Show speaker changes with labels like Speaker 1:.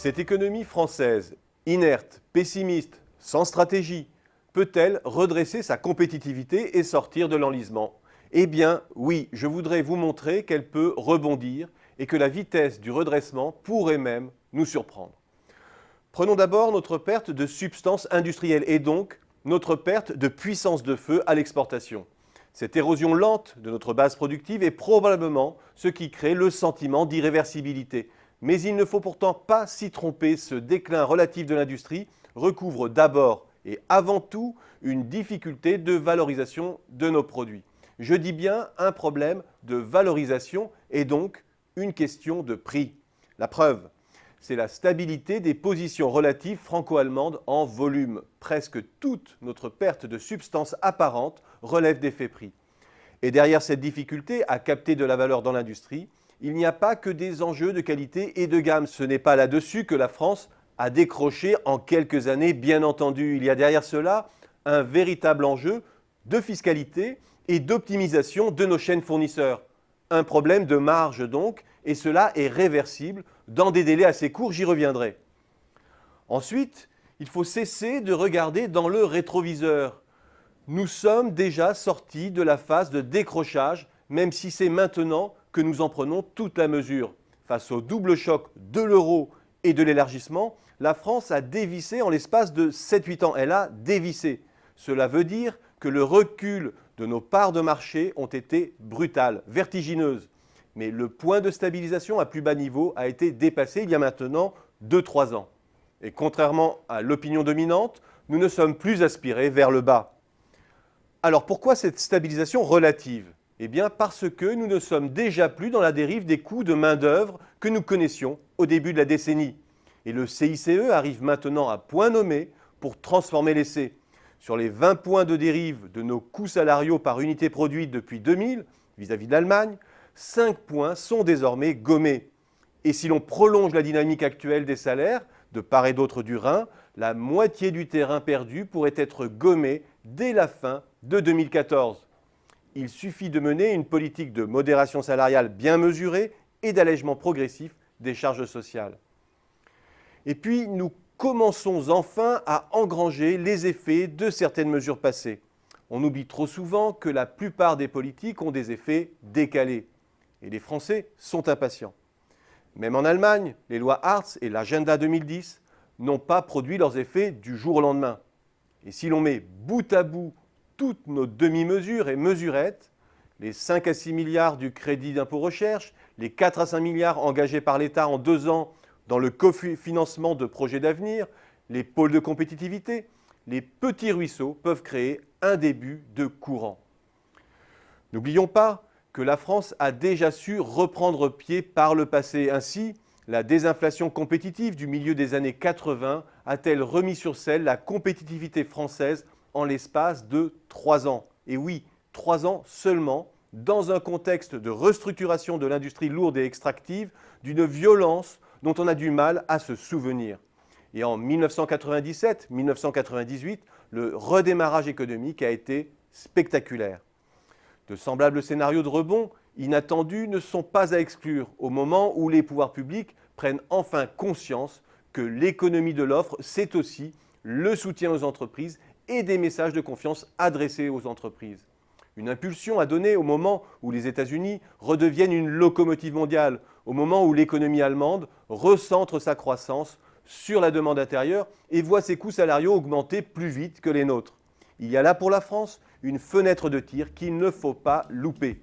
Speaker 1: Cette économie française, inerte, pessimiste, sans stratégie, peut-elle redresser sa compétitivité et sortir de l'enlisement? Eh bien, oui, je voudrais vous montrer qu'elle peut rebondir et que la vitesse du redressement pourrait même nous surprendre. Prenons d'abord notre perte de substance industrielle et donc notre perte de puissance de feu à l'exportation. Cette érosion lente de notre base productive est probablement ce qui crée le sentiment d'irréversibilité. Mais il ne faut pourtant pas s'y tromper, ce déclin relatif de l'industrie recouvre d'abord et avant tout une difficulté de valorisation de nos produits. Je dis bien un problème de valorisation et donc une question de prix. La preuve, c'est la stabilité des positions relatives franco-allemandes en volume. Presque toute notre perte de substance apparente relève d'effets prix. Et derrière cette difficulté à capter de la valeur dans l'industrie, il n'y a pas que des enjeux de qualité et de gamme. Ce n'est pas là-dessus que la France a décroché en quelques années, bien entendu. Il y a derrière cela un véritable enjeu de fiscalité et d'optimisation de nos chaînes fournisseurs. Un problème de marge donc, et cela est réversible dans des délais assez courts, j'y reviendrai. Ensuite, il faut cesser de regarder dans le rétroviseur. Nous sommes déjà sortis de la phase de décrochage, même si c'est maintenant que nous en prenons toute la mesure. Face au double choc de l'euro et de l'élargissement, la France a dévissé en l'espace de 7-8 ans. Elle a dévissé. Cela veut dire que le recul de nos parts de marché ont été brutales, vertigineuses. Mais le point de stabilisation à plus bas niveau a été dépassé il y a maintenant 2-3 ans. Et contrairement à l'opinion dominante, nous ne sommes plus aspirés vers le bas. Alors pourquoi cette stabilisation relative? Eh bien parce que nous ne sommes déjà plus dans la dérive des coûts de main-d'œuvre que nous connaissions au début de la décennie. Et le CICE arrive maintenant à point nommé pour transformer l'essai. Sur les 20 points de dérive de nos coûts salariaux par unité produite depuis 2000, vis-à-vis de l'Allemagne, 5 points sont désormais gommés. Et si l'on prolonge la dynamique actuelle des salaires, de part et d'autre du Rhin, la moitié du terrain perdu pourrait être gommé dès la fin de 2014. Il suffit de mener une politique de modération salariale bien mesurée et d'allègement progressif des charges sociales. Et puis, nous commençons enfin à engranger les effets de certaines mesures passées. On oublie trop souvent que la plupart des politiques ont des effets décalés. Et les Français sont impatients. Même en Allemagne, les lois Hartz et l'Agenda 2010 n'ont pas produit leurs effets du jour au lendemain. Et si l'on met bout à bout toutes nos demi-mesures et mesurettes, les 5 à 6 milliards du crédit d'impôt recherche, les 4 à 5 milliards engagés par l'État en 2 ans dans le cofinancement de projets d'avenir, les pôles de compétitivité, les petits ruisseaux peuvent créer un début de courant. N'oublions pas que la France a déjà su reprendre pied par le passé. Ainsi, la désinflation compétitive du milieu des années 80 a-t-elle remis sur selle la compétitivité française en l'espace de 3 ans. Et oui, 3 ans seulement, dans un contexte de restructuration de l'industrie lourde et extractive, d'une violence dont on a du mal à se souvenir. Et en 1997-1998, le redémarrage économique a été spectaculaire. De semblables scénarios de rebond inattendus ne sont pas à exclure au moment où les pouvoirs publics prennent enfin conscience que l'économie de l'offre, c'est aussi le soutien aux entreprises et des messages de confiance adressés aux entreprises. Une impulsion à donner au moment où les États-Unis redeviennent une locomotive mondiale, au moment où l'économie allemande recentre sa croissance sur la demande intérieure et voit ses coûts salariaux augmenter plus vite que les nôtres. Il y a là pour la France une fenêtre de tir qu'il ne faut pas louper.